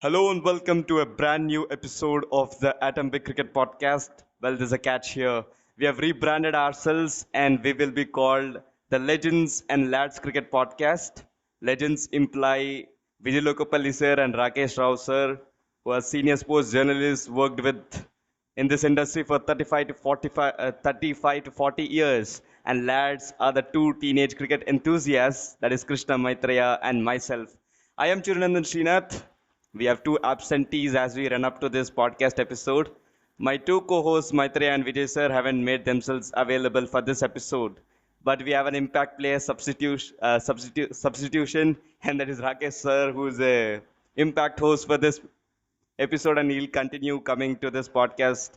Hello and welcome to a brand new episode of the Atom Bigg Cricket Podcast. Well, there's a catch here. We have rebranded ourselves and we will be called the Legends and Lads Cricket Podcast. Legends imply Vijay Lokapalli sir and Rakesh Rao sir, who are senior sports journalists, worked with in this industry for 35 to 40 years. And lads are the two teenage cricket enthusiasts, that is Krishna Maitreya and myself. I am Chirunandhan Srinath. We have two absentees as we run up to this podcast episode. My two co-hosts, Maitreya and Vijay sir, haven't made themselves available for this episode. But we have an impact player substitution, and that is Rakesh sir, who is a impact host for this episode, and he'll continue coming to this podcast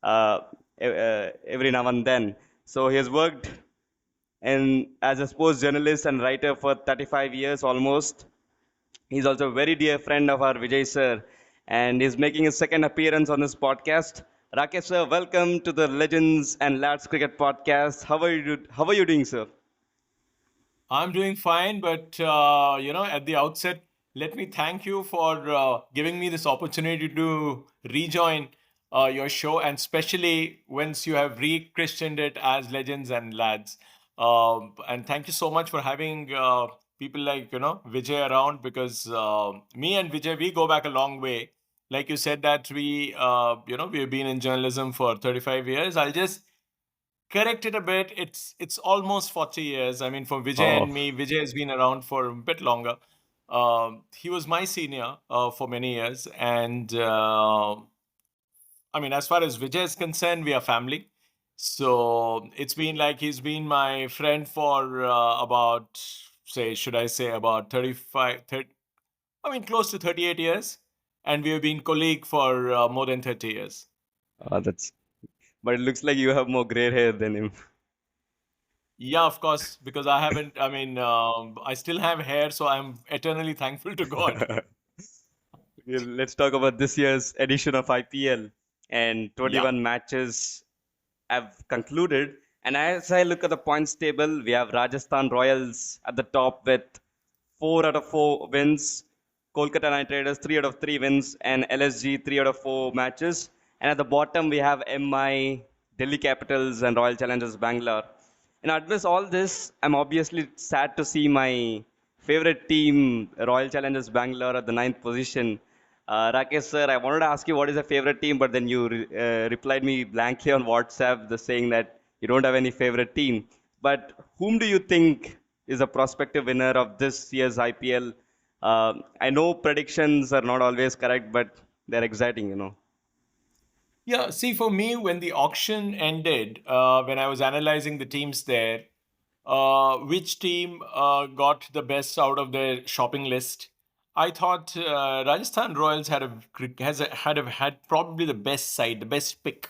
uh, every now and then. So he has worked as a sports journalist and writer for 35 years almost. He's also a very dear friend of our Vijay sir, and he's making his second appearance on this podcast. Rakesh sir, welcome to the Legends and Lads Cricket Podcast. How are you doing, sir? I'm doing fine, but at the outset, let me thank you for giving me this opportunity to rejoin your show, and especially once you have re-christened it as Legends and Lads. And thank you so much for having people like Vijay around, because me and Vijay, we go back a long way. Like you said that we've been in journalism for 35 years. I'll just correct it a bit. It's almost 40 years. I mean, for Vijay Oh, and me, Vijay has been around for a bit longer. He was my senior for many years, and I mean, as far as Vijay is concerned, we are family. So it's been like he's been my friend for about, say, should I say about 35, 30, I mean, close to 38 years, and we have been colleague for more than 30 years. that's. But it looks like you have more gray hair than him. Yeah, of course, because I haven't, I mean, I still have hair, so I'm eternally thankful to God. Let's talk about this year's edition of IPL, and Yeah. 21 matches have concluded. And as I look at the points table, we have Rajasthan Royals at the top with 4 out of 4 wins, Kolkata Knight Riders 3 out of 3 wins, and LSG 3 out of 4 matches. And at the bottom, we have MI, Delhi Capitals, and Royal Challengers Bangalore. And amidst all this, I'm obviously sad to see my favorite team, Royal Challengers Bangalore, at the ninth position. Rakesh sir, I wanted to ask you what is your favorite team, but then you replied me blankly on WhatsApp, saying that you don't have any favorite team. But whom do you think is a prospective winner of this year's IPL? I know predictions are not always correct, but they're exciting. Yeah, see, for me, when the auction ended, when I was analyzing the teams there, which team got the best out of their shopping list? I thought Rajasthan Royals had probably the best side, the best pick.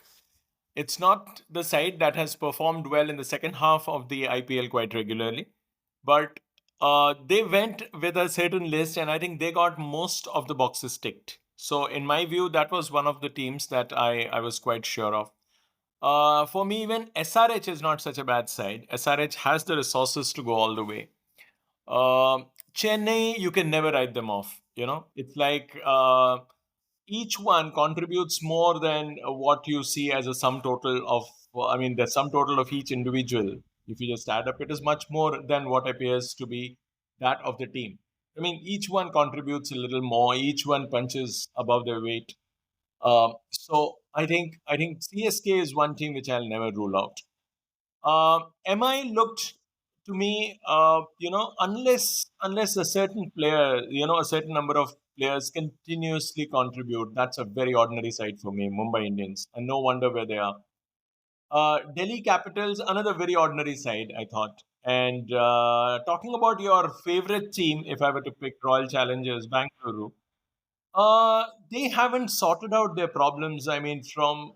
It's not the side that has performed well in the second half of the IPL quite regularly, but they went with a certain list, and I think they got most of the boxes ticked. So, in my view, that was one of the teams that I was quite sure of. For me, even SRH is not such a bad side. SRH has the resources to go all the way. Chennai, you can never write them off. It's like each one contributes more than what you see as a sum total of, I mean, the sum total of each individual. If you just add up, it is much more than what appears to be that of the team. I mean, each one contributes a little more. Each one punches above their weight. So I think CSK is one team which I'll never rule out. MI looked to me, unless a certain player, a certain number of players continuously contribute, that's a very ordinary side for me, Mumbai Indians, and no wonder where they are. Delhi Capitals, another very ordinary side, I thought. And talking about your favorite team, if I were to pick Royal Challengers Bangalore, they haven't sorted out their problems. I mean, for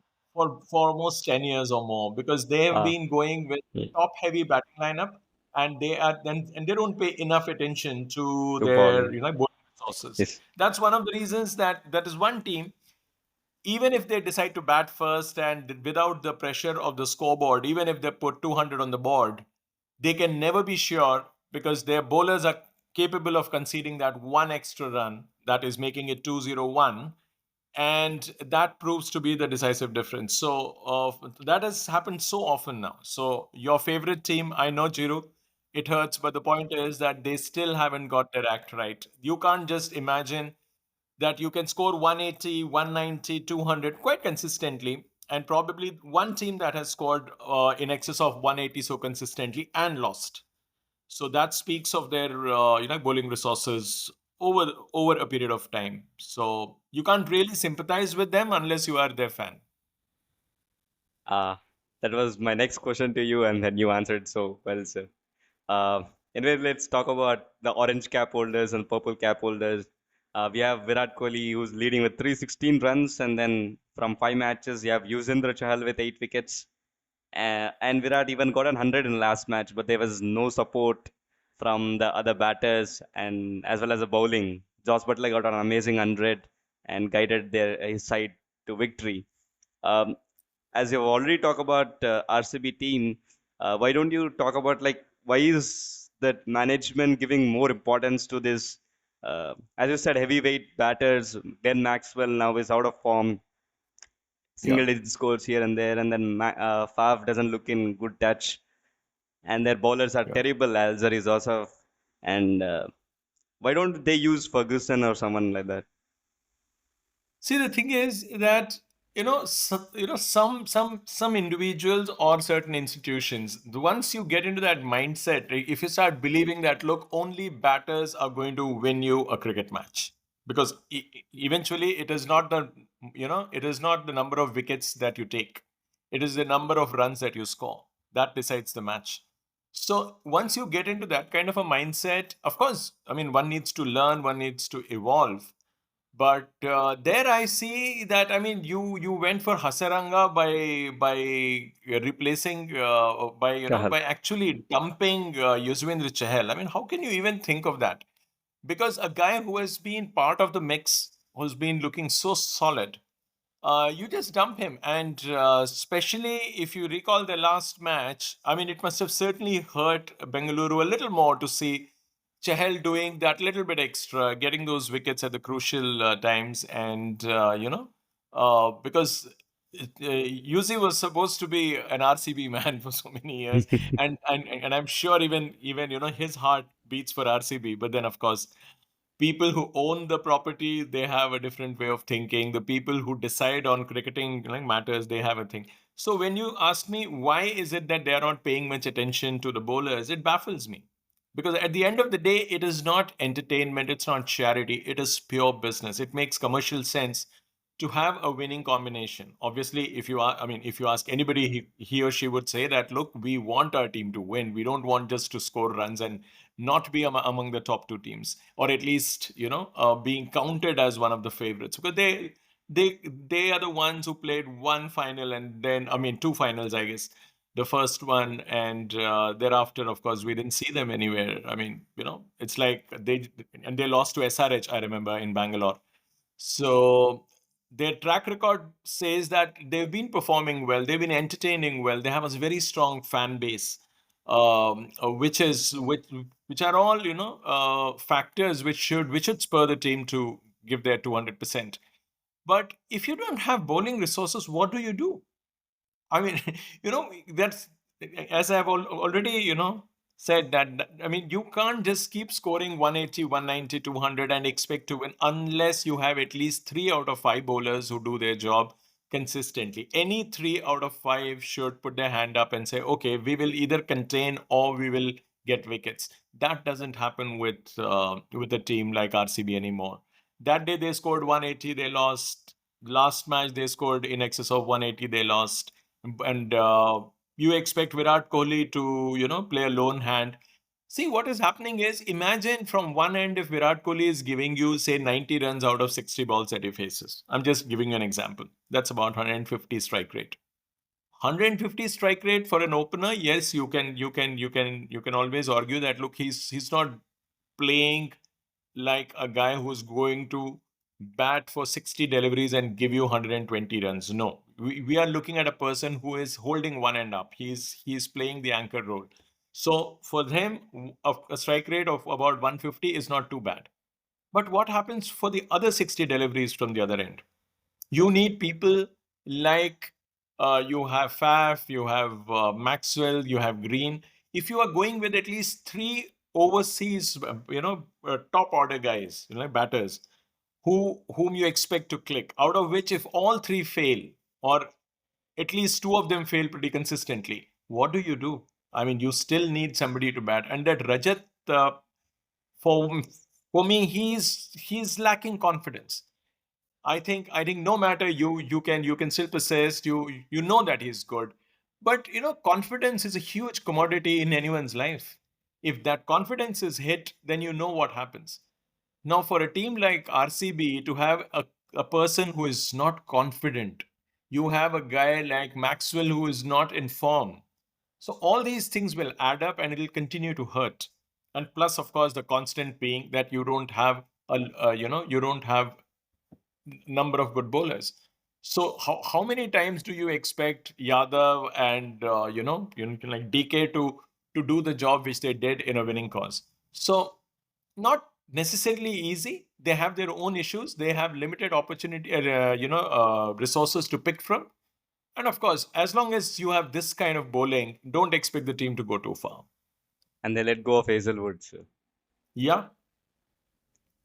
almost 10 years or more, because they have Ah, been going with hmm, top-heavy batting lineup, and they don't pay enough attention to to their bowling. bowling resources. Yes. That's one of the reasons that is one team. Even if they decide to bat first and without the pressure of the scoreboard, even if they put 200 on the board, they can never be sure because their bowlers are capable of conceding that one extra run that is making it 2-0-1, and that proves to be the decisive difference. So that has happened so often now. So your favorite team, I know, Jiru, it hurts, but the point is that they still haven't got their act right. You can't just imagine that you can score 180, 190, 200 quite consistently, and probably one team that has scored in excess of 180 so consistently and lost. So that speaks of their bowling resources over a period of time. So you can't really sympathize with them unless you are their fan. Uh, that was my next question to you, and then you answered so well, sir. Uh, anyway, let's talk about the orange cap holders and purple cap holders. We have Virat Kohli who's leading with 316 runs, and then from 5 matches, you have Yuzvendra Chahal with 8 wickets. And Virat even got 100 in last match, but there was no support from the other batters and as well as the bowling. Josh Butler got an amazing 100 and guided his side to victory. Um, as you've already talked about RCB team, why don't you talk about like why is that management giving more importance to this? As you said, heavyweight batters. Ben Maxwell now is out of form, Yeah, single digit scores here and there, and then Fav doesn't look in good touch, and their bowlers are yeah. terrible. Alzar is also, and why don't they use Ferguson or someone like that? See, the thing is that some individuals or certain institutions, once you get into that mindset, like, if you start believing that, look, only batters are going to win you a cricket match, because eventually it is not the number of wickets that you take, it is the number of runs that you score that decides the match. So once you get into that kind of a mindset, of course, I mean, one needs to learn, one needs to evolve, but there I see that, I mean, you went for Hasaranga by replacing Chahal. by actually dumping Yuzvendra Chahal. I mean, how can you even think of that? Because a guy who has been part of the mix, who's been looking so solid, you just dump him. And especially if you recall the last match, I mean, it must have certainly hurt Bengaluru a little more to see Chahal doing that little bit extra, getting those wickets at the crucial times. And, because Yuzi was supposed to be an RCB man for so many years. And I'm sure even, his heart beats for RCB. But then, of course, people who own the property, they have a different way of thinking. The people who decide on cricketing like matters, they have a thing. So when you ask me why is it that they are not paying much attention to the bowlers, it baffles me, because at the end of the day, it is not entertainment, it's not charity, it is pure business. It makes commercial sense to have a winning combination. Obviously, if you are, I mean, if you ask anybody, he or she would say that, look, we want our team to win, we don't want just to score runs and not be among the top two teams, or at least being counted as one of the favorites, because they are the ones who played one final, and then, I mean, two finals, I guess, the first one, and thereafter, of course, we didn't see them anywhere. I mean, it's like they lost to SRH, I remember, in Bangalore. So their track record says that they've been performing well, they've been entertaining well, they have a very strong fan base, which are all factors which should spur the team to give their 200%. But if you don't have bowling resources, what do you do? I mean, that's, as I've already, said that, I mean, you can't just keep scoring 180, 190, 200 and expect to win unless you have at least 3 out of 5 bowlers who do their job consistently. Any 3 out of 5 should put their hand up and say, okay, we will either contain or we will get wickets. That doesn't happen with a team like RCB anymore. That day they scored 180, they lost. Last match they scored in excess of 180, they lost. And you expect Virat Kohli to, play a lone hand. See, what is happening is, imagine from one end, if Virat Kohli is giving you, say, 90 runs out of 60 balls that he faces. I'm just giving you an example. That's about 150 strike rate. 150 strike rate for an opener, yes, you can always argue that, look, he's not playing like a guy who's going to bat for 60 deliveries and give you 120 runs. No, we are looking at a person who is holding one end up. He's playing the anchor role. So for them, a strike rate of about 150 is not too bad. But what happens for the other 60 deliveries from the other end? You need people like you have Faf, you have Maxwell, you have Green. If you are going with at least three overseas, top order guys, batters, whom you expect to click, out of which if all three fail, or at least two of them fail pretty consistently, what do you do? I mean, you still need somebody to bat, and that Rajat, for for me, he's lacking confidence. I think no matter you can still persist. You know that he's good, but confidence is a huge commodity in anyone's life. If that confidence is hit, then you know what happens. Now, for a team like RCB to have a person who is not confident, you have a guy like Maxwell who is not in form. So all these things will add up and it'll continue to hurt. And plus, of course, the constant being that you don't have you don't have number of good bowlers. So how many times do you expect Yadav and like DK to do the job which they did in a winning cause? So not necessarily easy. They have their own issues. They have limited opportunity, resources to pick from. And of course, as long as you have this kind of bowling, don't expect the team to go too far. And they let go of Hazelwood. So. Yeah,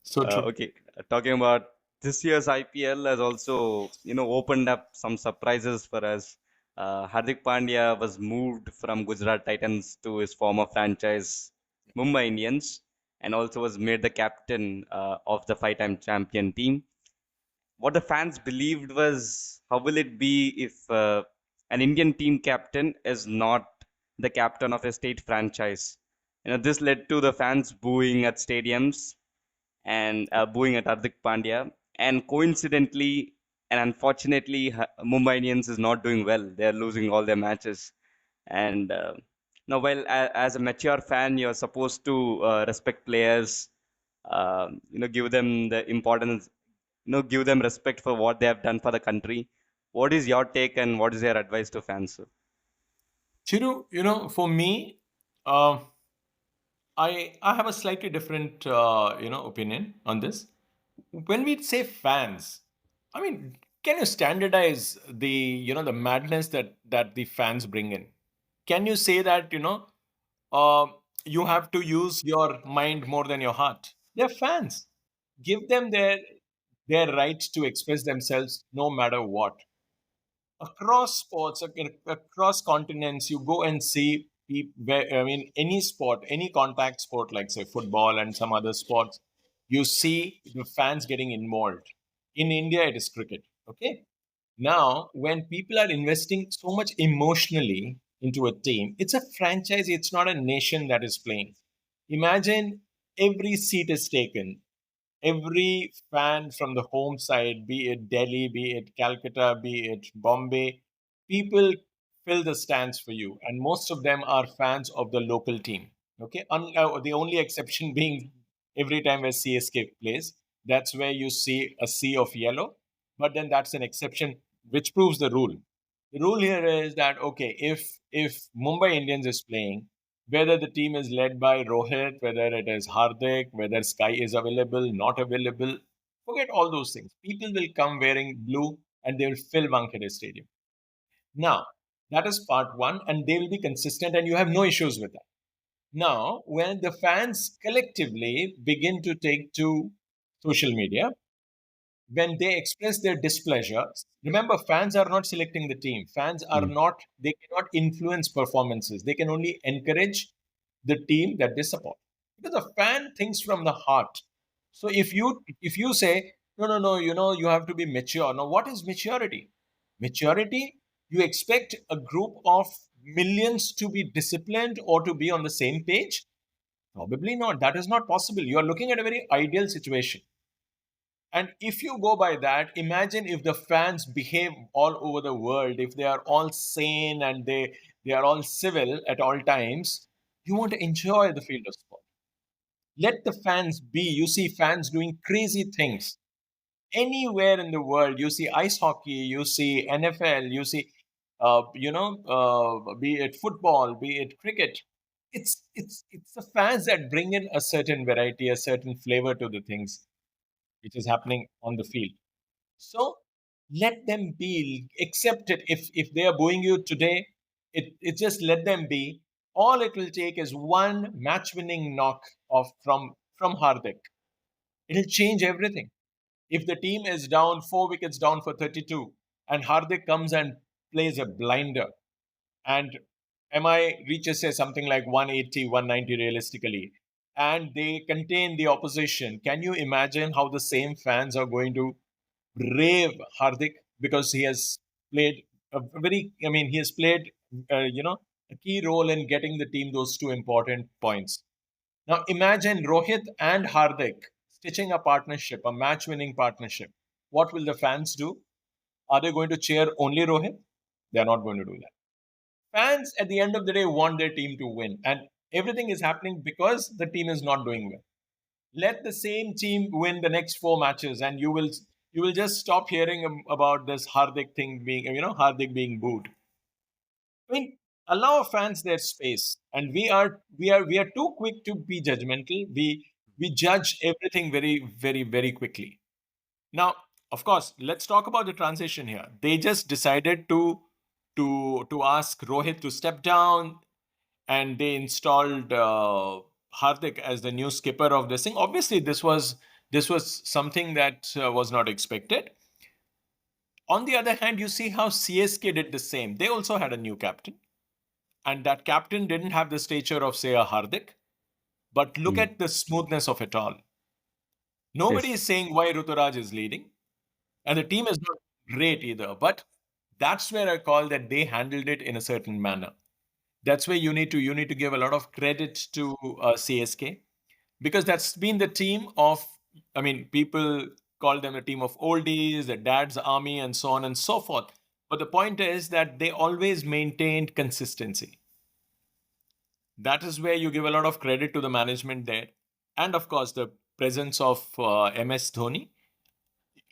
so true. Okay, talking about this year's IPL has also, opened up some surprises for us. Hardik Pandya was moved from Gujarat Titans to his former franchise, Mumbai Indians, and also was made the captain of the five-time champion team. What the fans believed was, how will it be if an Indian team captain is not the captain of a state franchise? This led to the fans booing at stadiums and booing at Hardik Pandya. And coincidentally and unfortunately, Mumbai Indians is not doing well. They are losing all their matches. And now, while as a mature fan, you're supposed to respect players, give them the importance, give them respect for what they have done for the country. What is your take and what is your advice to fans, sir? Chiru, for me, uh, I have a slightly different opinion on this. When we say fans, I mean, can you standardize the madness that the fans bring in? Can you say that uh, you have to use your mind more than your heart? They're fans. Give them their right to express themselves no matter what. Across sports, across continents, you go and see where, I mean, any sport, any contact sport, like say football and some other sports, you see the fans getting involved. In India, it is cricket. Okay. Now, when people are investing so much emotionally into a team, it's a franchise, it's not a nation that is playing. Imagine every seat is taken, every fan from the home side, be it Delhi, be it Calcutta, be it Bombay, people fill the stands for you, and most of them are fans of the local team. Okay, the only exception being every time where CSK plays, that's where you see a sea of yellow, but then that's an exception which proves the rule. The rule here is that okay, if Mumbai Indians is playing, whether the team is led by Rohit, whether it is Hardik, whether Sky is available, not available, forget all those things. People will come wearing blue and they will fill Wankhede Stadium. Now, that is part one, and they will be consistent, and you have no issues with that. Now, when the fans collectively begin to take to social media, when they express their displeasure, remember, fans are not selecting the team. Fans are Mm. not, they cannot influence performances. They can only encourage the team that they support. Because a fan thinks from the heart. So if you say, no, no, no, you have to be mature. Now, what is maturity? Maturity, you expect a group of millions to be disciplined or to be on the same page? Probably not. That is not possible. You are looking at a very ideal situation. And if you go by that, imagine if the fans behave all over the world, if they are all sane and they are all civil at all times, you want to enjoy the field of sport. Let the fans be. You see fans doing crazy things. Anywhere in the world, you see ice hockey, you see NFL, you see, be it football, be it cricket. It's the fans that bring in a certain variety, a certain flavor to the things which is happening on the field. So let them be, accept it. If they are booing you today, it just let them be. All it will take is one match winning knock of from Hardik. It'll change everything. If the team is down 4 wickets down for 32, and Hardik comes and plays a blinder, and MI reaches say something like 180, 190 realistically, and they contain the opposition, can you imagine how the same fans are going to brave Hardik because he has played he has played, a key role in getting the team those two important points. Now imagine Rohit and Hardik stitching a partnership, a match winning partnership. What will the fans do? Are they going to cheer only Rohit? They are not going to do that. Fans at the end of the day want their team to win, and everything is happening because the team is not doing well. Let the same team win the next four matches, and you will just stop hearing about this Hardik thing being, Hardik being booed. I mean, allow fans their space, and we are too quick to be judgmental. We judge everything very very very quickly. Now, of course, let's talk about the transition here. They just decided to ask Rohit to step down, and they installed Hardik as the new skipper of this thing. Obviously, this was something that was not expected. On the other hand, you see how CSK did the same. They also had a new captain, and that captain didn't have the stature of, say, a Hardik. But look Mm. at the smoothness of it all. Nobody Yes. is saying why Ruturaj is leading, and the team is not great either. But that's where I call that they handled it in a certain manner. That's where you need to give a lot of credit to CSK, because that's been the team of, I mean, people call them a team of oldies, the dad's army, and so on and so forth. But the point is that they always maintained consistency. That is where you give a lot of credit to the management there, and of course the presence of MS Dhoni,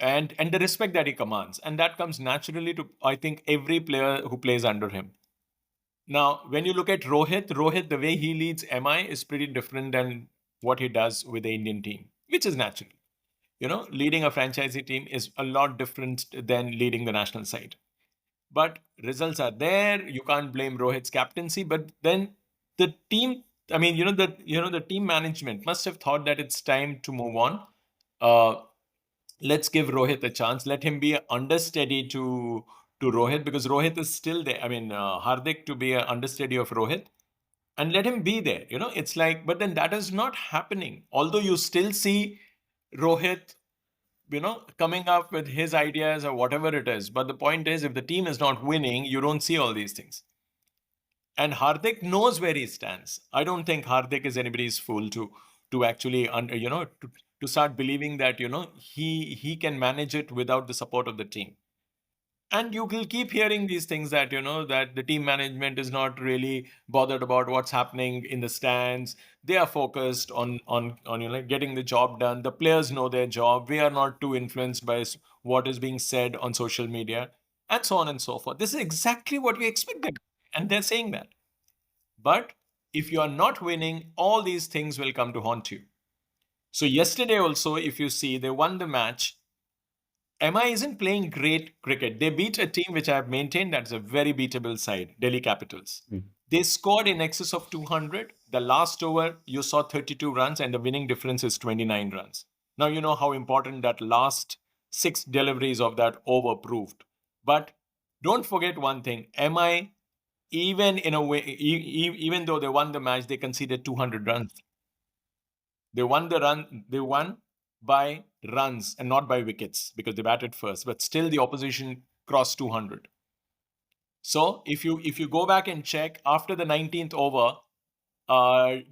and the respect that he commands, and that comes naturally to, I think, every player who plays under him. Now, when you look at Rohit, the way he leads MI is pretty different than what he does with the Indian team, which is natural. Leading a franchisee team is a lot different than leading the national side. But results are there. You can't blame Rohit's captaincy. But then the team, I mean, the team management must have thought that it's time to move on. Uh, let's give Rohit a chance. Let him be a understudy to Rohit, because Rohit is still there. I mean, Hardik to be an understudy of Rohit, and let him be there. It's like, but then that is not happening. Although you still see Rohit, coming up with his ideas or whatever it is. But the point is, if the team is not winning, you don't see all these things. And Hardik knows where he stands. I don't think Hardik is anybody's fool to actually to start believing that he can manage it without the support of the team. And you will keep hearing these things that that the team management is not really bothered about what's happening in the stands. They are focused on getting the job done. The players know their job. We are not too influenced by what is being said on social media, and so on and so forth. This is exactly what we expected, and they're saying that. But if you are not winning, all these things will come to haunt you. So yesterday also, if you see, they won the match. MI isn't playing great cricket. They beat a team which I have maintained that's a very beatable side, Delhi Capitals. Mm. They scored in excess of 200. The last over, you saw 32 runs, and the winning difference is 29 runs. Now, you know how important that last six deliveries of that over proved. But don't forget one thing, MI, even in a way, even though they won the match, they conceded 200 runs. They won by runs and not by wickets because they batted first. But still, the opposition crossed 200. So if you go back and check after the 19th over,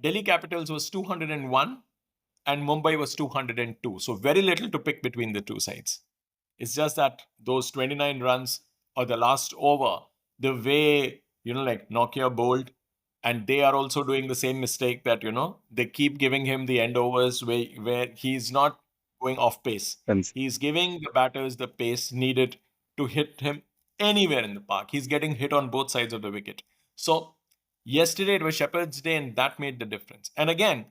Delhi Capitals was 201 and Mumbai was 202. So very little to pick between the two sides. It's just that those 29 runs or the last over, the way, like Nokia bowled, and they are also doing the same mistake that, they keep giving him the end overs where he's not going off pace. Thanks. He's giving the batters the pace needed to hit him anywhere in the park. He's getting hit on both sides of the wicket. So Yesterday it was Shepherd's Day, and that made the difference. And again,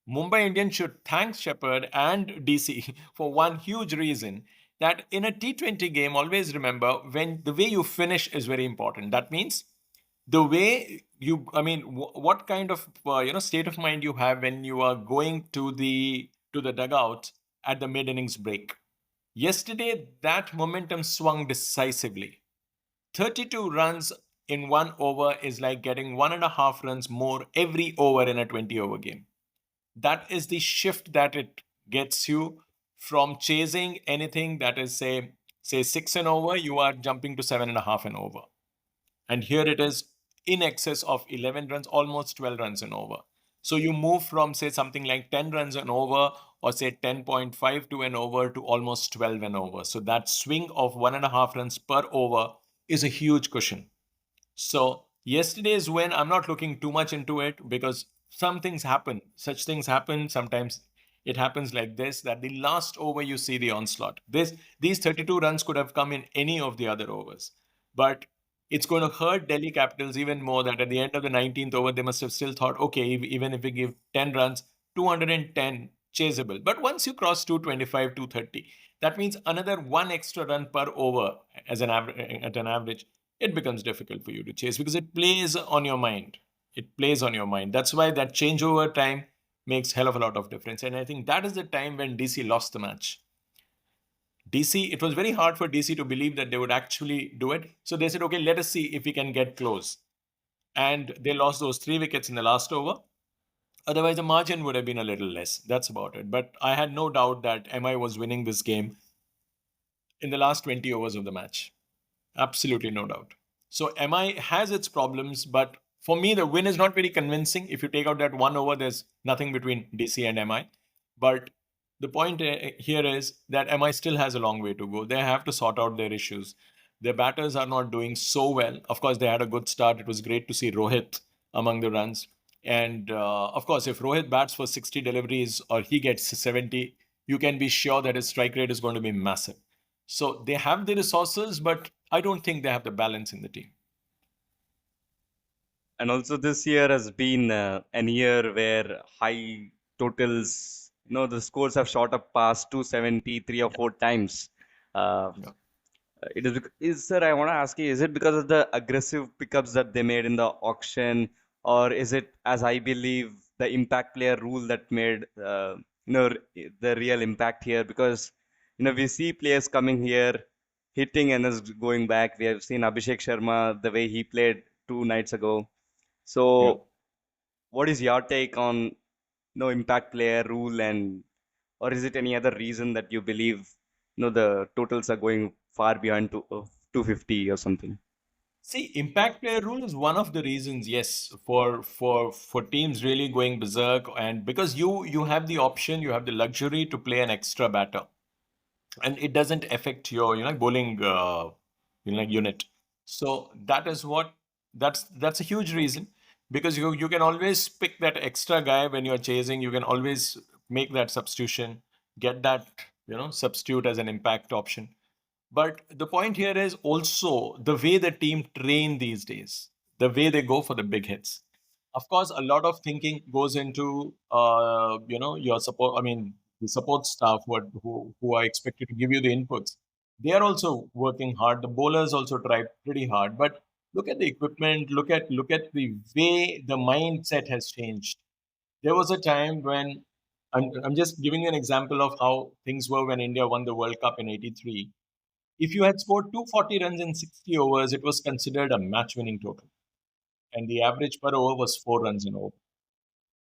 Mumbai Indians should thank Shepherd and DC for one huge reason, that in a T20 game, always remember, when the way you finish is very important. That means the way you, I mean, what kind of state of mind you have when you are going to the dugout at the mid innings break. Yesterday, that momentum swung decisively. 32 runs in 1 over is like getting 1.5 runs more every over in a 20-over game. That is the shift that it gets you from chasing anything that is, say 6 and over, you are jumping to 7.5 and over. And here it is in excess of 11 runs, almost 12 runs and over. So you move from, say, something like 10 runs and over, or say 10.5 to an over, to almost 12 and over. So that swing of 1.5 runs per over is a huge cushion. So yesterday's win, I'm not looking too much into it, because some things happen. Such things happen. Sometimes it happens like this, that the last over you see the onslaught. These 32 runs could have come in any of the other overs. But it's going to hurt Delhi Capitals even more, that at the end of the 19th over, they must have still thought, okay, even if we give 10 runs, 210 chaseable. But once you cross 225, 230, that means another one extra run per over as at an average, it becomes difficult for you to chase, because it plays on your mind. It plays on your mind. That's why that changeover time makes hell of a lot of difference. And I think that is the time when DC lost the match. DC, it was very hard for DC to believe that they would actually do it. So they said, okay, let us see if we can get close. And they lost those 3 wickets in the last over. Otherwise, the margin would have been a little less. That's about it. But I had no doubt that MI was winning this game in the last 20 overs of the match. Absolutely no doubt. So MI has its problems, but for me, the win is not very convincing. If you take out that 1 over, there's nothing between DC and MI. But the point here is that MI still has a long way to go. They have to sort out their issues. Their batters are not doing so well. Of course, they had a good start. It was great to see Rohit among the runs. And of course, if Rohit bats for 60 deliveries or he gets 70, you can be sure that his strike rate is going to be massive. So they have the resources, but I don't think they have the balance in the team. And also, this year has been an year where high totals, the scores have shot up past 270 3 or 4 times. Uh, Yeah. sir, I want to ask you, is it because of the aggressive pickups that they made in the auction, or is it, as I believe, the impact player rule that made the real impact here? Because we see players coming here, hitting and is going back. We have seen Abhishek Sharma the way he played 2 nights ago. Yeah. So, what is your take on no impact player rule, and or is it any other reason that you believe the totals are going far beyond 250 or something? See, impact player rule is one of the reasons, yes, for teams really going berserk, and because you have the option, you have the luxury to play an extra batter, and it doesn't affect your bowling unit. So that is what that's a huge reason, because you can always pick that extra guy when you're chasing. You can always make that substitution, get that substitute as an impact option. But the point here is also the way the team train these days, the way they go for the big hits. Of course, a lot of thinking goes into your support. I mean, the support staff who are expected to give you the inputs. They are also working hard. The bowlers also try pretty hard. But look at the equipment. Look at the way the mindset has changed. There was a time when I'm just giving you an example of how things were when India won the World Cup in '83. If you had scored 240 runs in 60 overs, it was considered a match winning total. And the average per over was 4 runs an over.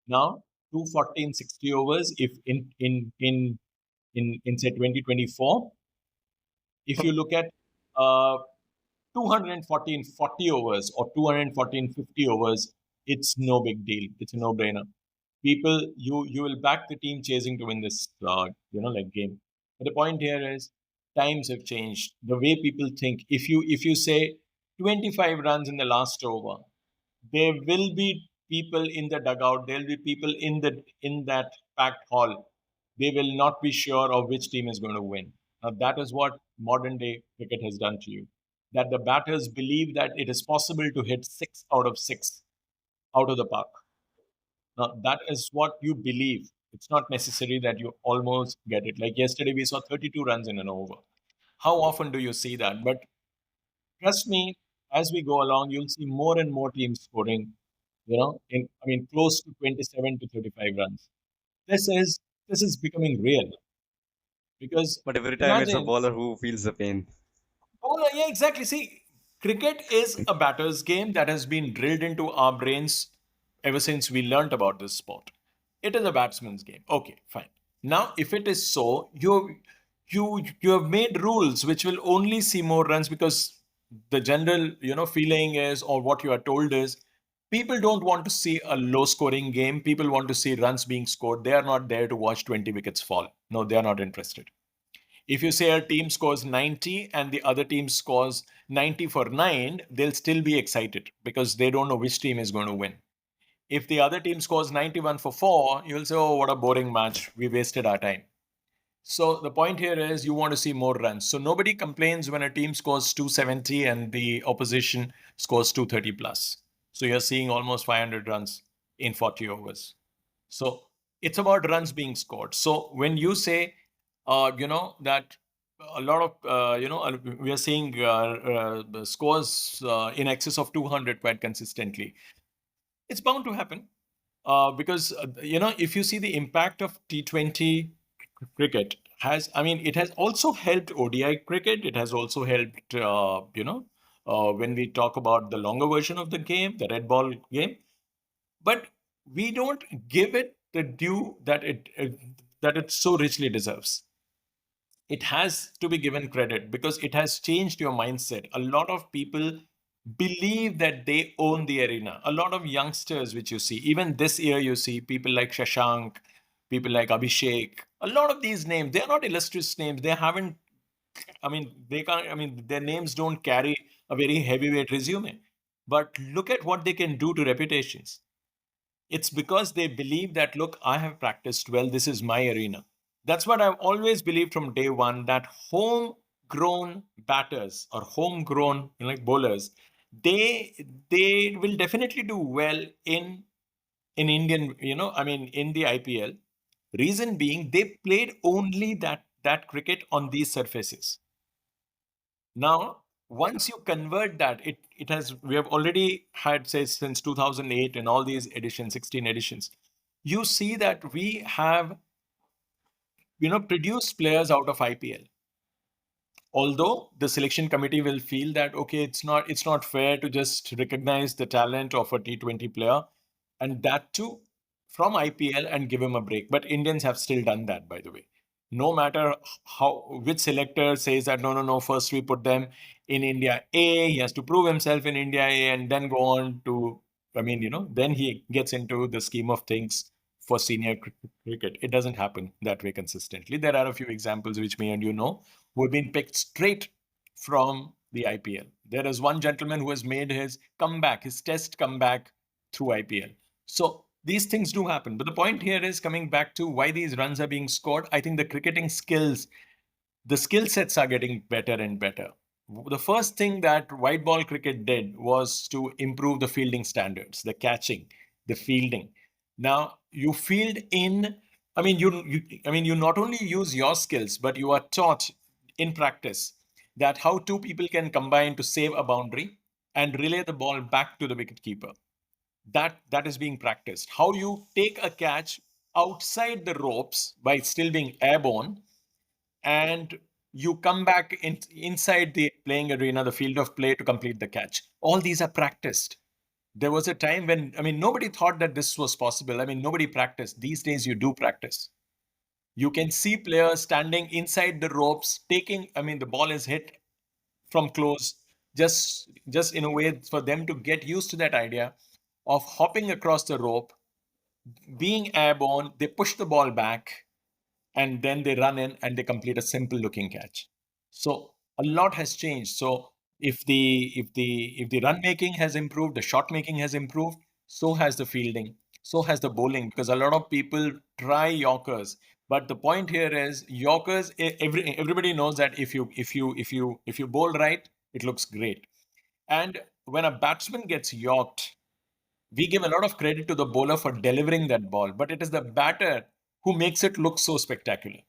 Now, 240 in 60 overs, if in say 2024, if you look at uh, 240 in 40 overs or 240 in 50 overs, it's no big deal. It's a no brainer. People, you will back the team chasing to win this game. But the point here is times have changed. The way people think. If you say 25 runs in the last over, there will be people in the dugout. There will be people in that packed hall. They will not be sure of which team is going to win. Now that is what modern day cricket has done to you. That the batters believe that it is possible to hit 6 out of 6. out of the park. Now, that is what you believe. It's not necessary that you almost get it. Like yesterday, we saw 32 runs in an over. How often do you see that? But trust me, as we go along, you'll see more and more teams scoring, close to 27 to 35 runs. This is this is becoming real because But every time it's a imagine. bowler who feels the pain. Oh, yeah, exactly. See, cricket is a batter's game that has been drilled into our brains ever since we learnt about this sport. It is a batsman's game. Okay, fine. Now, if it is so, you have made rules which will only see more runs because the general feeling is, or what you are told is, people don't want to see a low scoring game. People want to see runs being scored. They are not there to watch 20 wickets fall. No, they are not interested. If you say a team scores 90 and the other team scores 90 for 9, they'll still be excited because they don't know which team is going to win. If the other team scores 91 for 4, you'll say, oh, what a boring match. We wasted our time. So the point here is you want to see more runs. So nobody complains when a team scores 270 and the opposition scores 230 plus. So you're seeing almost 500 runs in 40 overs. So it's about runs being scored. So when you say, that a lot of, we are seeing scores in excess of 200 quite consistently, it's bound to happen because, if you see the impact of T20 cricket it has also helped ODI cricket. It has also helped, when we talk about the longer version of the game, the red ball game, but we don't give it the due that it so richly deserves. It has to be given credit because it has changed your mindset. A lot of people believe that they own the arena. A lot of youngsters, which you see, even this year, you see people like Shashank, people like Abhishek. A lot of these names, they are not illustrious names. They haven't, they can't, their names don't carry a very heavyweight resume. But look at what they can do to reputations. It's because they believe that, look, I have practiced well. This is my arena. That's what I've always believed from day one, that homegrown batters or homegrown like bowlers, they will definitely do well in Indian, in the IPL. Reason being, they played only that cricket on these surfaces. Now, once you convert that, it has we have already had, say, since 2008 and all these editions, 16 editions, you see that we have produced players out of IPL. Although the selection committee will feel that, okay, it's not fair to just recognize the talent of a T20 player, and that too from IPL, and give him a break. But Indians have still done that, by the way. No matter how which selector says that, no, no, no, first we put them in India A, he has to prove himself in India A and then go on to, then he gets into the scheme of things for senior cricket. It doesn't happen that way consistently. There are a few examples which me and you know, who have been picked straight from the IPL. There is one gentleman who has made his comeback, his test comeback through IPL. So these things do happen. But the point here is coming back to why these runs are being scored. I think the cricketing skills, the skill sets are getting better and better. The first thing that white ball cricket did was to improve the fielding standards, the catching, the fielding. Now you field in, you not only use your skills, but you are taught in practice that how two people can combine to save a boundary and relay the ball back to the wicket keeper. That is being practiced. How you take a catch outside the ropes by still being airborne, and you come back inside the playing arena, the field of play, to complete the catch. All these are practiced. There was a time when, nobody thought that this was possible. Nobody practiced. These days, you do practice. You can see players standing inside the ropes, taking, the ball is hit from close, just in a way for them to get used to that idea of hopping across the rope, being airborne, they push the ball back, and then they run in and they complete a simple looking catch. So a lot has changed. So if the run making has improved, the shot making has improved, so has the fielding, so has the bowling, because a lot of people try Yorkers. But the point here is Yorkers, everybody knows that if you bowl right, it looks great. And when a batsman gets yorked, We give a lot of credit to the bowler for delivering that ball, but it is the batter who makes it look so spectacular.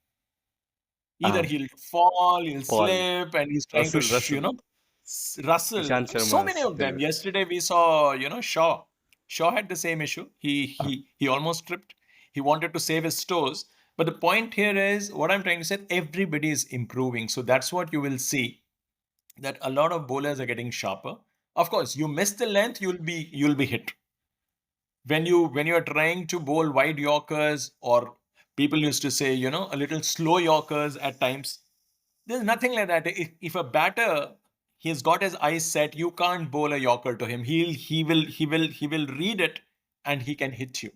Either Uh, he'll fall, he'll Paul, slip, and he's trying to, Russell, Rustle. Ishant So many Sharma's of them. favorite. Yesterday we saw, Shaw. Shaw had the same issue. He almost tripped. He wanted to save his toes. But the point here is what I'm trying to say, everybody is improving. So that's what you will see, that a lot of bowlers are getting sharper. Of course, you miss the length, you'll be hit. When you are trying to bowl wide Yorkers, or people used to say, a little slow Yorkers at times, there's nothing like that. If a batter, he's got his eyes set, you can't bowl a Yorker to him. He will read it, and he can hit you.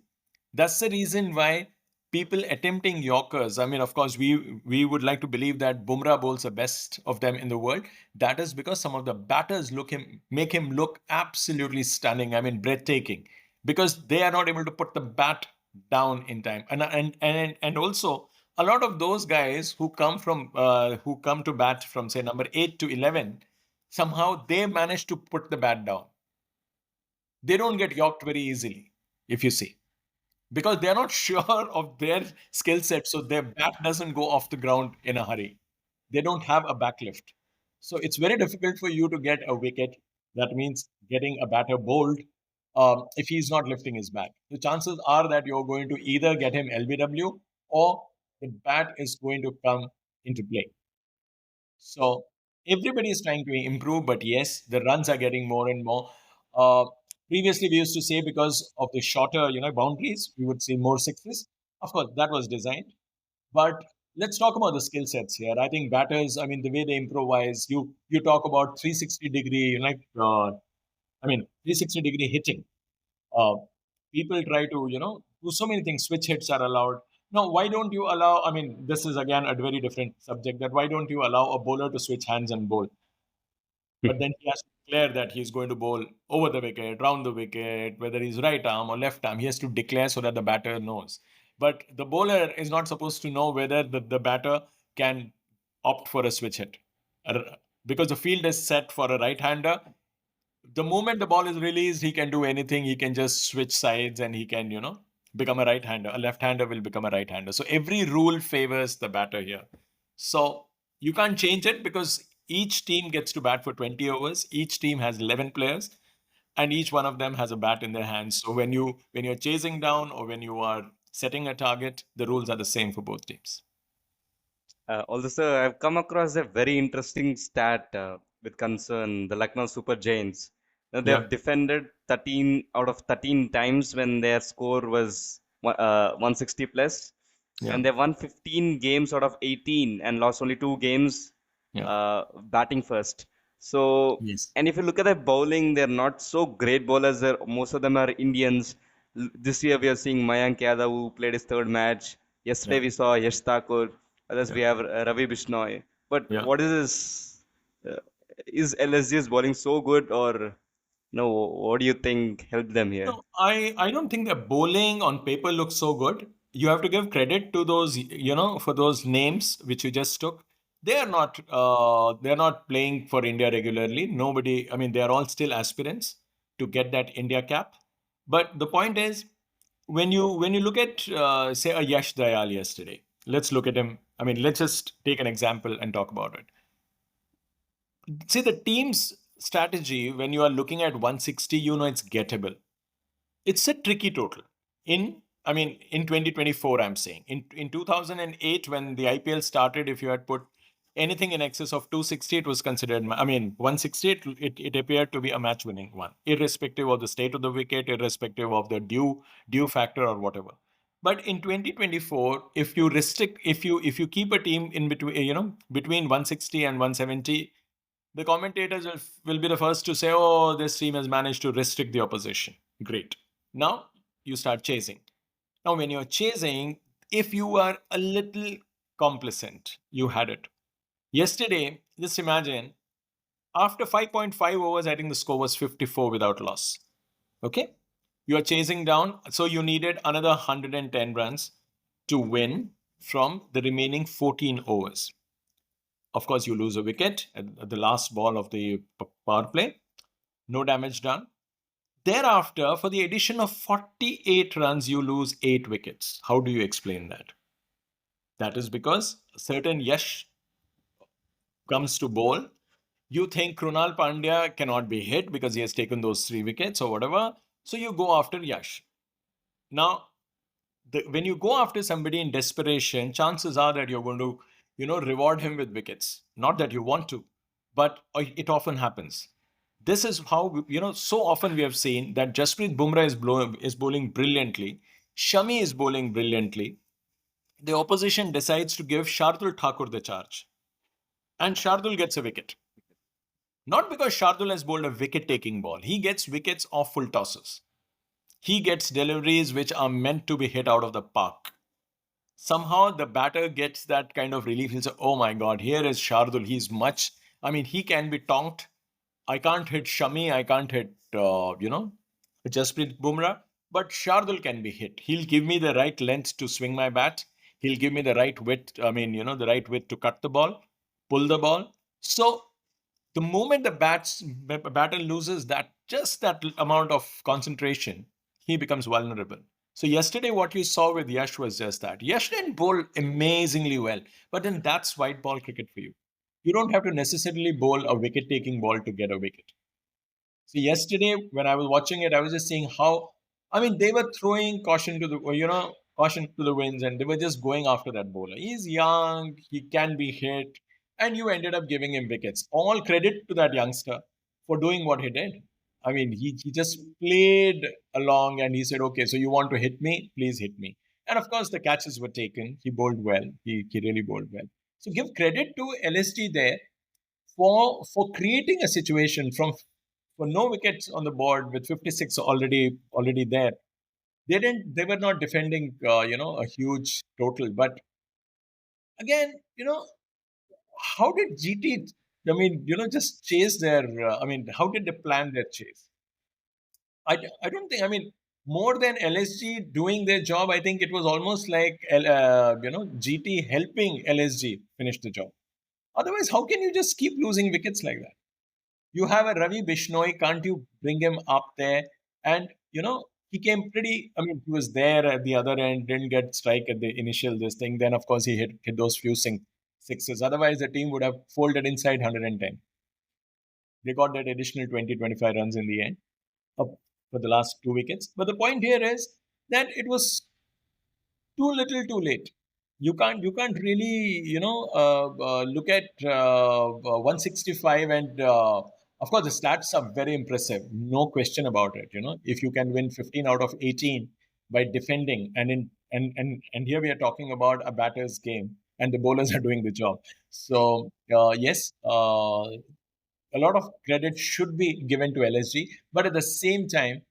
That's the reason why people attempting Yorkers. I mean, of course, we would like to believe that Bumrah bowls the best of them in the world. That is because some of the batters make him look absolutely stunning. I mean, breathtaking, because they are not able to put the bat down in time. And also, a lot of those guys who come to bat from, say, number 8 to 11, somehow they manage to put the bat down. They don't get yorked very easily, if you see, because they're not sure of their skill set, so their bat doesn't go off the ground in a hurry. They don't have a backlift, so it's very difficult for you to get a wicket. That means getting a batter bowled, if he's not lifting his bat. The chances are that you're going to either get him LBW, or the bat is going to come into play. So everybody is trying to improve, but yes, the runs are getting more and more. Uh, Previously, we used to say, because of the shorter, boundaries, we would see more sixes. Of course, that was designed. But let's talk about the skill sets here. I think batters, I mean, the way they improvise. You talk about 360-degree, 360-degree hitting. Uh, People try to, do so many things. Switch hits are allowed. Now, why don't you allow? I mean, this is again a very different subject. That why don't you allow a bowler to switch hands and bowl? But then he has to declare that he's going to bowl over the wicket, round the wicket, whether he's right arm or left arm. He has to declare so that the batter knows. But the bowler is not supposed to know whether the batter can opt for a switch hit. Because the field is set for a right hander, the moment the ball is released, he can do anything. He can just switch sides, and he can, become a right hander. A left hander will become a right hander. So every rule favors the batter here. So you can't change it, because each team gets to bat for 20 overs. Each team has 11 players, and each one of them has a bat in their hands. So when you're chasing down, or when you are setting a target, the rules are the same for both teams. Although, sir, I've come across a very interesting stat with concern the Lucknow Super Giants. Now, they Yeah, have defended 13 out of 13 times when their score was 160 plus, yeah, and they won 15 games out of 18 and lost only two games yeah. batting first. So, Yes. and if you look at their bowling, they're not so great bowlers. Most of them are Indians. This year, we are seeing Mayank Yadav, who played his third match. Yeah, Yesterday, we saw Yash Thakur. Others yeah, we have Ravi Bishnoi. But yeah. what is this? Is LSG's bowling so good, or no? What do you think helped them here? No, I don't think that bowling on paper looks so good. You have to give credit to those, for those names which you just took. They are not playing for India regularly. Nobody, I mean, they are all still aspirants to get that India cap. But the point is, when you look at, say, a Yash Dayal yesterday, let's look at him. I mean, let's just take an example and talk about it. See, the team's strategy, when you are looking at 160, it's gettable. It's a tricky total. In 2024, I'm saying. In 2008, when the IPL started, if you had put anything in excess of 260, it was considered, 160, it appeared to be a match winning one, irrespective of the state of the wicket, irrespective of the due factor or whatever. But in 2024, if you keep a team in between, between 160 and 170, the commentators will be the first to say, oh, this team has managed to restrict the opposition. Great. Now you start chasing. Now, when you're chasing, if you are a little complacent, you had it. Yesterday, just imagine, after 5.5 overs, I think the score was 54 without loss. Okay? You are chasing down, so you needed another 110 runs to win from the remaining 14 overs. Of course, you lose a wicket at the last ball of the power play. No damage done. Thereafter, for the addition of 48 runs, you lose 8 wickets. How do you explain that? That is because a certain Yash comes to bowl. You think Krunal Pandya cannot be hit because he has taken those 3 wickets or whatever. So you go after Yash. Now, when you go after somebody in desperation, chances are that you're going to, reward him with wickets. Not that you want to, but it often happens. This is how, so often we have seen that Jasprit Bumrah is bowling brilliantly. Shami is bowling brilliantly. The opposition decides to give Shardul Thakur the charge. And Shardul gets a wicket. Not because Shardul has bowled a wicket taking ball. He gets wickets off full tosses. He gets deliveries which are meant to be hit out of the park. Somehow the batter gets that kind of relief. He'll say, oh my God, here is Shardul. He can be tonked. I can't hit Shami. I can't hit, Jasprit Bumrah. But Shardul can be hit. He'll give me the right length to swing my bat. He'll give me the right width. The right width to cut the ball, pull the ball. So the moment the batter loses that amount of concentration, he becomes vulnerable. So yesterday, what you saw with Yash was just that. Yash didn't bowl amazingly well, but then that's white ball cricket for you. You don't have to necessarily bowl a wicket-taking ball to get a wicket. So yesterday, when I was watching it, I was just seeing how, they were throwing caution to the winds, and they were just going after that bowler. He's young, he can be hit, and you ended up giving him wickets. All credit to that youngster for doing what he did. He just played along and he said, okay, so you want to hit me? Please hit me. And of course, the catches were taken. He bowled well. He really bowled well. So give credit to LSG there for creating a situation for no wickets on the board with 56 already there. They were not defending a huge total, but again, how did GT just chase their how did they plan their chase? I don't think, more than LSG doing their job, I think it was almost like GT helping LSG finish the job. Otherwise, how can you just keep losing wickets like that? You have a Ravi Bishnoi, can't you bring him up there? And, he came he was there at the other end, didn't get strike at the initial this thing. Then, of course, he hit those few sixes. Otherwise, the team would have folded inside 110. They got that additional 20-25 runs in the end for the last 2 wickets. But the point here is that it was too little too late. You can't really look at 165 and of course the stats are very impressive, no question about it. If you can win 15 out of 18 by defending, and here we are talking about a batter's game and the bowlers are doing the job. So yes, a lot of credit should be given to LSG, but at the same time,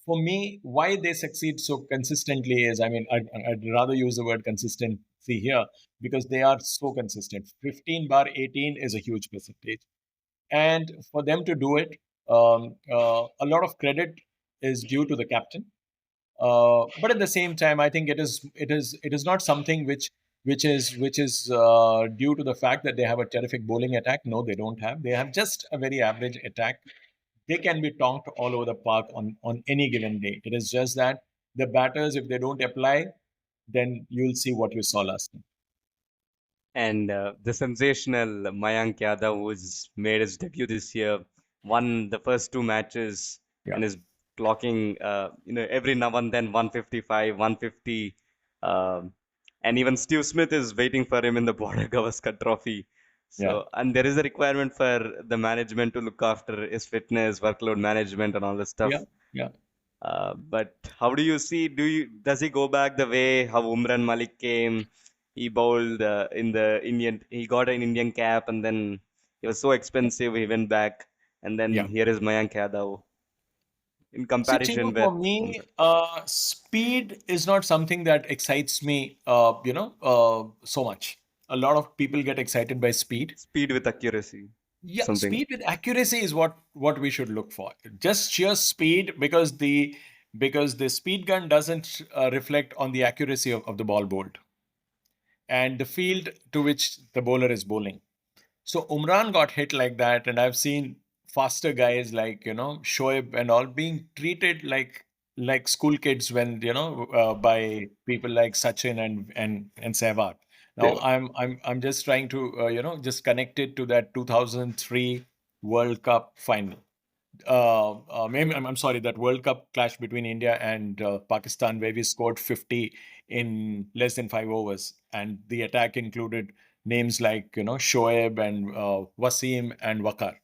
for me, why they succeed so consistently is, I'd rather use the word consistency here because they are so consistent. 15 bar 18 is a huge percentage. And for them to do it, a lot of credit is due to the captain. But at the same time, I think it is not something which is due to the fact that they have a terrific bowling attack. No, they don't have. They have just a very average attack. They can be tonked all over the park on any given day. It is just that the batters, if they don't apply, then you'll see what you saw last time. And the sensational Mayank Yadav, who's made his debut this year, won the first 2 matches Yeah, and is clocking, every now and then 155, 150. Um, and even Steve Smith is waiting for him in the Border Gavaskar Trophy. yeah, So, and there is a requirement for the management to look after his fitness, workload management, and all this yeah, stuff. yeah. But how do you see? Does he go back the way how Umran Malik came? He bowled in the Indian. He got an Indian cap, and then he was so expensive. He went back, and then Yeah. here is Mayank Yadav in See, comparison Chingu, with for me, Umran. speed is not something that excites me, so much. A lot of people get excited by speed. Speed with accuracy, Yeah, something. speed with accuracy is what we should look for. Just sheer speed, because the speed gun doesn't reflect on the accuracy of the ball bowled and the field to which the bowler is bowling. So Umran got hit like that, and I've seen faster guys like Shoaib and all being treated like school kids when by people like Sachin and Sehwag. Now I'm just trying to just connect it to that 2003 World Cup final. Maybe I'm sorry, that World Cup clash between India and Pakistan, where we scored 50 in less than 5 overs, and the attack included names like Shoaib and Wasim and Wakar.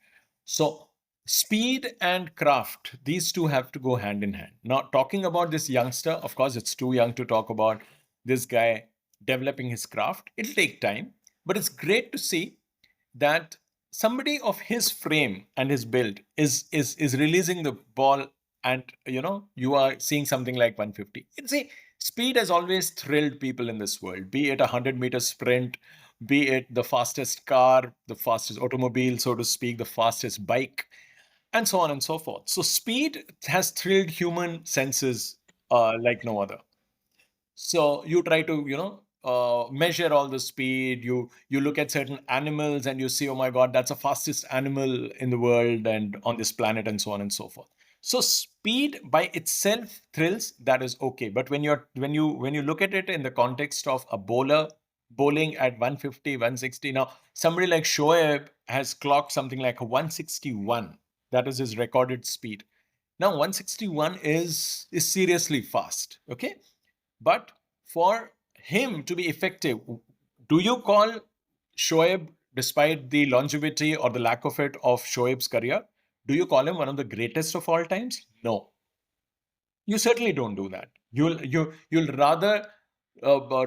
So speed and craft, these two have to go hand in hand. Now, talking about this youngster, of course, it's too young to talk about this guy developing his craft. It'll take time, but it's great to see that somebody of his frame and his build is releasing the ball, and you are seeing something like 150. It's a speed has always thrilled people in this world, be it a 100-meter sprint, be it the fastest car, the fastest automobile, so to speak, the fastest bike, and so on and so forth. So speed has thrilled human senses like no other. So you try to measure all the speed. You look at certain animals and you see, oh my god, that's the fastest animal in the world and on this planet, and so on and so forth. So speed by itself thrills, that is okay. But when you look at it in the context of a bowler bowling at 150, 160, now somebody like Shoaib has clocked something like a 161. That is his recorded speed. Now 161 is seriously fast, okay? But for him to be effective, do you call Shoaib, despite the longevity or the lack of it of Shoaib's career, do you call him one of the greatest of all times? No, you certainly don't do that. You'll rather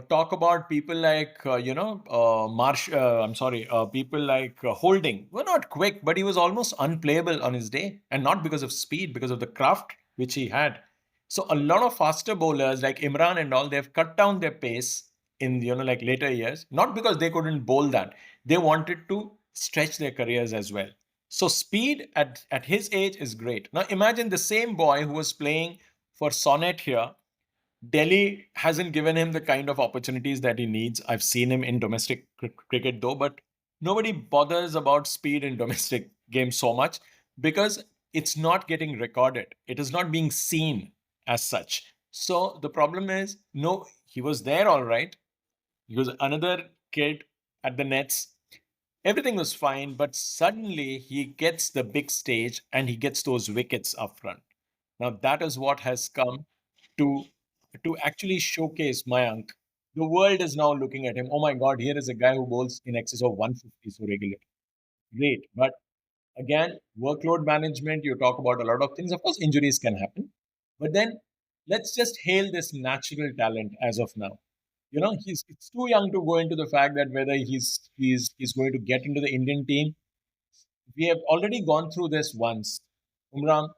talk about people like Marsh. I'm sorry, people like Holding were not quick, but he was almost unplayable on his day, and not because of speed, because of the craft which he had. So a lot of faster bowlers like Imran and all, they've cut down their pace in like later years, not because they couldn't bowl that, they wanted to stretch their careers as well. So speed at his age is great. Now imagine the same boy who was playing for Sonnet here. Delhi hasn't given him the kind of opportunities that he needs. I've seen him in domestic cricket though, but nobody bothers about speed in domestic games so much because it's not getting recorded. It is not being seen as such. So the problem is, no, he was there all right. He was another kid at the nets. Everything was fine, but suddenly he gets the big stage and he gets those wickets up front. Now that is what has come to actually showcase Mayank. The world is now looking at him. Oh my God, here is a guy who bowls in excess of 150 so regular. Great, but again, workload management. You talk about a lot of things. Of course, injuries can happen, but then let's just hail this natural talent as of now. He's it's too young to go into the fact that whether he's going to get into the Indian team. We have already gone through this once. Umran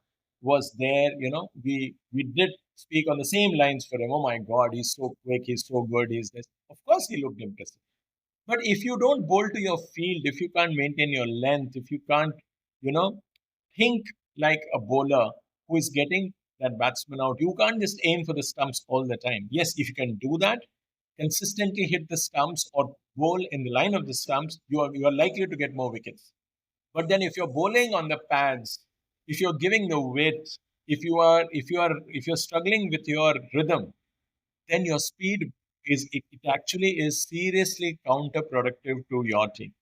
was there, we did speak on the same lines for him. Oh my God, he's so quick, he's so good, he's this. Of course, he looked impressive. But if you don't bowl to your field, if you can't maintain your length, if you can't, you know, think like a bowler who is getting that batsman out, you can't just aim for the stumps all the time. Yes, if you can do that, consistently hit the stumps or bowl in the line of the stumps, you are likely to get more wickets. But then if you're bowling on the pads, if you're giving the width, if you're struggling with your rhythm, then your speed it actually is seriously counterproductive to your team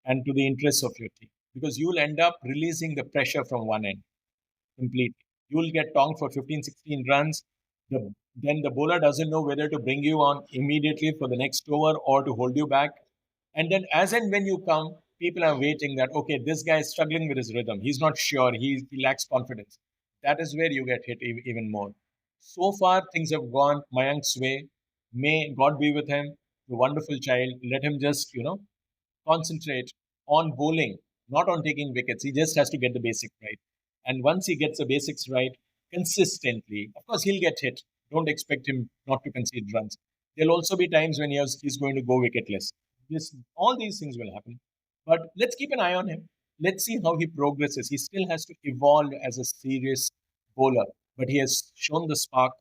and to the interests of your team, because you'll end up releasing the pressure from one end completely. You'll get tonged for 15, 16 runs. Then the bowler doesn't know whether to bring you on immediately for the next over or to hold you back. And then, as and when you come, people are waiting that, okay, this guy is struggling with his rhythm. He's not sure. He lacks confidence. That is where you get hit even more. So far, things have gone Mayank's way. May God be with him, the wonderful child. Let him just, concentrate on bowling, not on taking wickets. He just has to get the basics right. And once he gets the basics right consistently, of course, he'll get hit. Don't expect him not to concede runs. There'll also be times when he's going to go wicketless. All these things will happen. But let's keep an eye on him. Let's see how he progresses. He still has to evolve as a serious bowler, but he has shown the spark.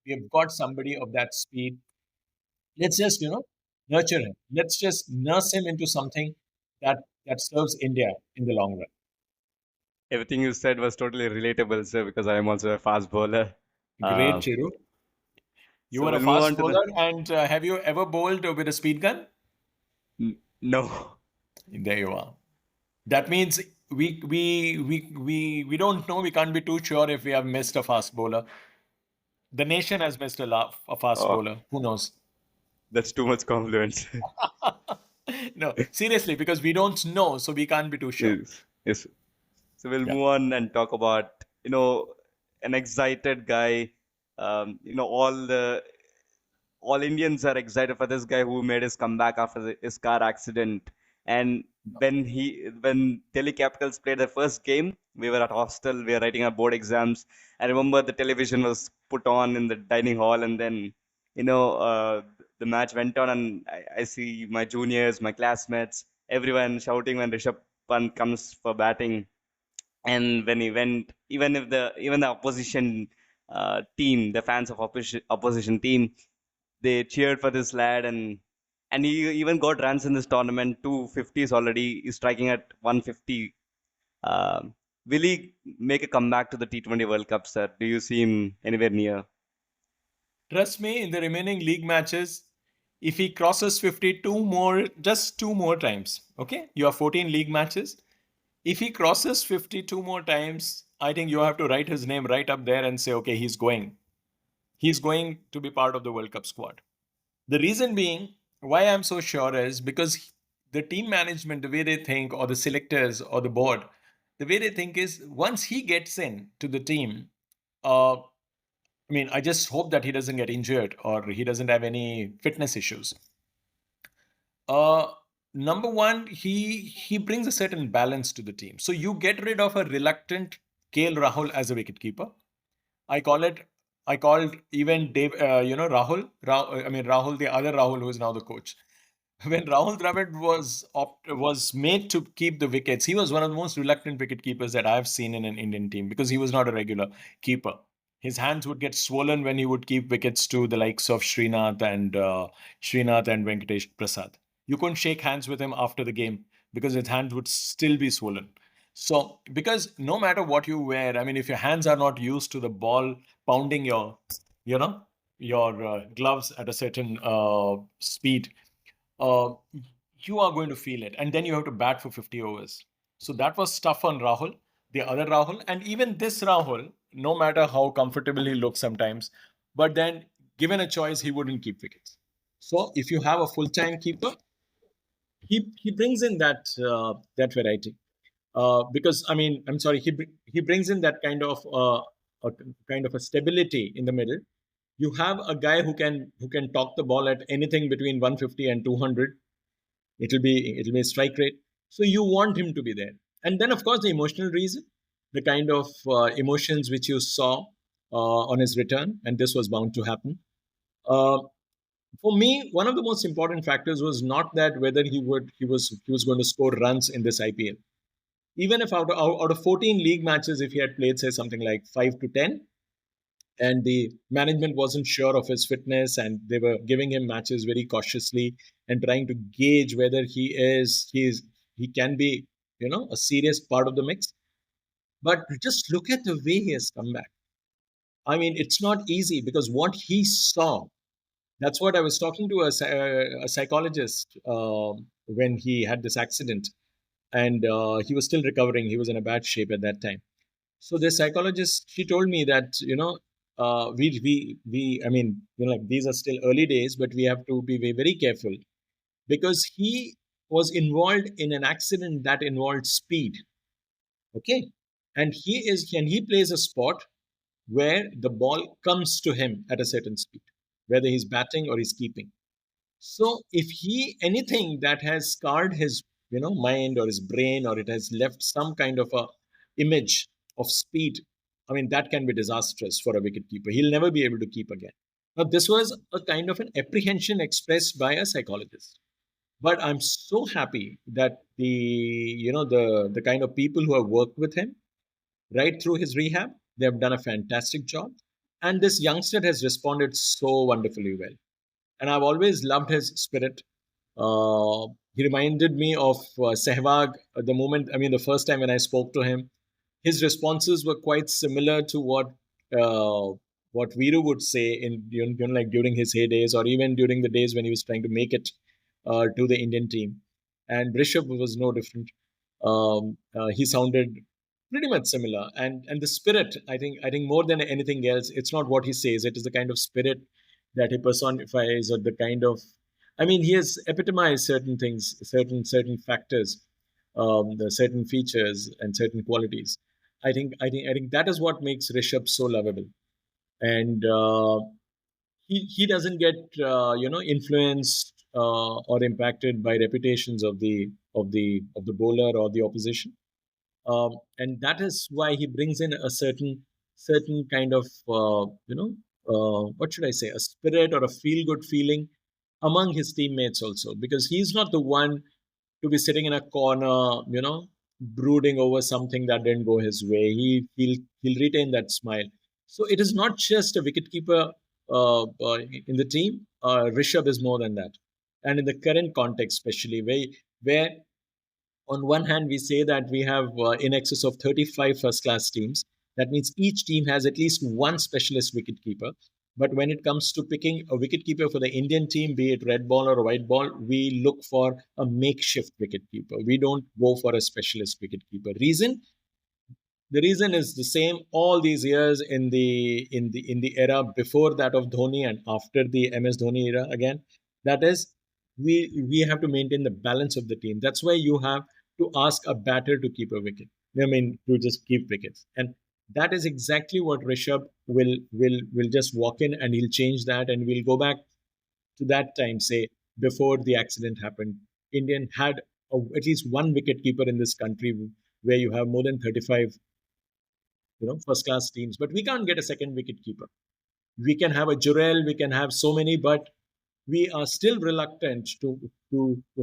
We have got somebody of that speed. Let's just, nurture him. Let's just nurse him into something that serves India in the long run. Everything you said was totally relatable, sir, because I am also a fast bowler. Great, Uh, Chiru. You so were a we'll move fast on to the. bowler, and have you ever bowled with a speed gun? No. There you are. That means we don't know. We can't be too sure if we have missed a fast bowler. The nation has missed a fast Oh, bowler. Who knows? that's too much confluence. No, seriously, because we don't know, so we can't be too sure. Yes. Yes. So we'll Yeah. move on and talk about, an excited guy. All Indians are excited for this guy who made his comeback after his car accident. And when Delhi Capitals played their first game, we were at hostel, we were writing our board exams. I remember the television was put on in the dining hall, and then, the match went on, and I see my juniors, my classmates, everyone shouting when Rishabh Pant comes for batting. And when he went, even the opposition team, the fans of opposition team, they cheered for this lad, and he even got runs in this tournament, 250s already. He's striking at 150. Will he make a comeback to the T20 World Cup, sir? Do you see him anywhere near? Trust me, in the remaining league matches, if he crosses 52 more, just two more times, okay? You have 14 league matches. If he crosses 52 more times, I think you have to write his name right up there and say, okay, he's going. He's going to be part of the World Cup squad. The reason being, why I'm so sure is because the team management, the way they think, or the selectors or the board, the way they think is once he gets in to the team, I mean, I just hope that he doesn't get injured or he doesn't have any fitness issues. Uh, Number one, he brings a certain balance to the team. So you get rid of a reluctant KL Rahul as a wicketkeeper. I call it. I called even Dave. Rahul. I mean Rahul, the other Rahul, who is now the coach. When Rahul Dravid was made to keep the wickets, he was one of the most reluctant wicket keepers that I've seen in an Indian team because he was not a regular keeper. His hands would get swollen when he would keep wickets to the likes of Srinath and Venkatesh Prasad. You couldn't shake hands with him after the game because his hands would still be swollen. So, because no matter what you wear, I mean, if your hands are not used to the ball pounding you know, your gloves at a certain speed, uh, you are going to feel it. And then you have to bat for 50 overs. So that was tough on Rahul, the other Rahul. And even this Rahul, no matter how comfortable he looks sometimes, but then given a choice, he wouldn't keep wickets. So if you have a full time keeper, he brings in that variety. Because I mean, I'm sorry, he brings in that a kind of a stability in the middle. You have a guy who can talk the ball at anything between 150 and 200. It'll be a strike rate. So you want him to be there. And then of course the emotional reason, the kind of emotions which you saw on his return, and this was bound to happen. Uh, for me, one of the most important factors was not that whether he was going to score runs in this IPL. Even if out of 14 league matches, if he had played say something like 5 to 10, and the management wasn't sure of his fitness and they were giving him matches very cautiously and trying to gauge whether he can be a serious part of the mix. But just look at the way he has come back. I mean, it's not easy because what he saw, that's what I was talking to a psychologist when he had this accident, and he was still recovering. He was in a bad shape at that time. So the psychologist, she told me that we I mean, like, these are still early days, but we have to be very, very careful because he was involved in an accident that involved speed. Okay, and he plays a sport where the ball comes to him at a certain speed, whether he's batting or he's keeping. So if he anything that has scarred his mind or his brain, or it has left some kind of a image of speed, I mean, that can be disastrous for a wicketkeeper. He'll never be able to keep again. Now this was a kind of an apprehension expressed by a psychologist. But I'm so happy that the kind of people who have worked with him right through his rehab, they have done a fantastic job. And this youngster has responded so wonderfully well, and I've always loved his spirit. He reminded me of Sehwag the moment, I mean, the first time when I spoke to him. his responses were quite similar to uh, what Viru would say in like during his heydays, or even during the days when he was trying to make it to the Indian team. And Rishabh was no different. He sounded pretty much similar, and the spirit. I think more than anything else, it's not what he says; it is the kind of spirit that he personifies, or the kind of. I mean, he has epitomized certain things, certain factors, the certain features and certain qualities. I think that is what makes Rishabh so lovable, and he doesn't get influenced or impacted by reputations of the bowler or the opposition, and that is why he brings in a certain kind of what should I say, a spirit or a feel good feeling among his teammates also, because he's not the one to be sitting in a corner, brooding over something that didn't go his way. He'll retain that smile. So it is not just a wicketkeeper in the team. Rishabh is more than that, and in the current context, especially where on one hand, we say that we have in excess of 35 first class teams. That means each team has at least one specialist wicketkeeper. But when it comes to picking a wicketkeeper for the Indian team, be it red ball or white ball, we look for a makeshift wicketkeeper. We don't go for a specialist wicketkeeper. The reason is the same all these years in the era before that of Dhoni and after the MS Dhoni era again. That is, we have to maintain the balance of the team. That's why you have to ask a batter to keep a wicket. I mean, to just keep wickets, and that is exactly what Rishabh will just walk in, and he'll change that, and we'll go back to that time, say before the accident happened. Indian had at least one wicket keeper in this country, where you have more than 35 first class teams, but we can't get a second wicket keeper. We can have a Jurel, we can have so many, but we are still reluctant to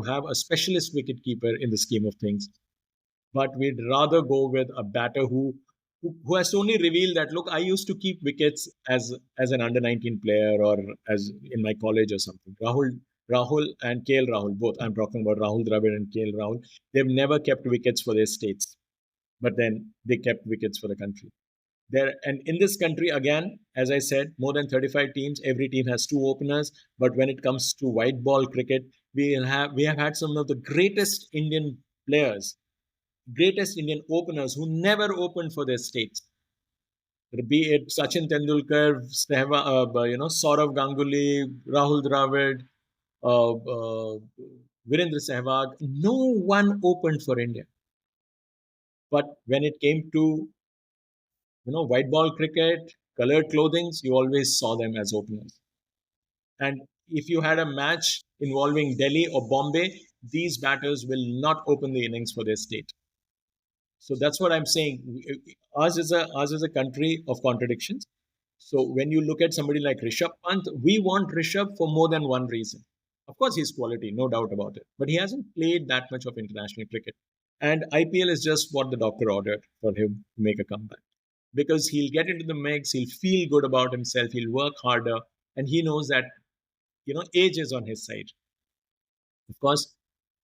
have a specialist wicket keeper in the scheme of things. But we'd rather go with a batter who has only revealed that, look, I used to keep wickets as an under 19 player, or as in my college or something. Rahul and KL Rahul, both, I'm talking about Rahul Dravid and KL Rahul, they've never kept wickets for their states, but then they kept wickets for the country. There, and in this country, again, as I said, more than 35 teams, every team has two openers. But when it comes to white ball cricket, we have had some of the greatest Indian players, greatest Indian openers who never opened for their states, be it Sachin Tendulkar, Saurav Ganguly, Rahul Dravid, Virendra Sehwag. No one opened for India. But when it came to white ball cricket, colored clothings, you always saw them as openers. And if you had a match involving Delhi or Bombay, these batters will not open the innings for their state. So that's what I'm saying. Ours is a country of contradictions. So when you look at somebody like Rishabh Pant, we want Rishabh for more than one reason. Of course, he's quality, no doubt about it. But he hasn't played that much of international cricket. And IPL is just what the doctor ordered for him to make a comeback, because he'll get into the mix, he'll feel good about himself, he'll work harder, and he knows that age is on his side. Of course,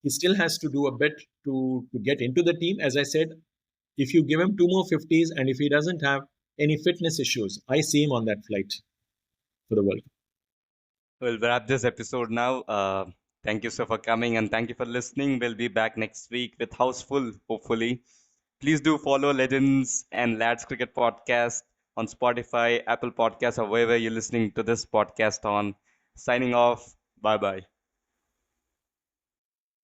he still has to do a bit to get into the team. As I said, if you give him two more 50s, and if he doesn't have any fitness issues, I see him on that flight for the World Cup. We'll wrap this episode now. Thank you so for coming and thank you for listening. We'll be back next week with house full, hopefully. Please do follow Legends and Lads Cricket Podcast on Spotify, Apple Podcasts, or wherever you're listening to this podcast on. Signing off. Bye bye.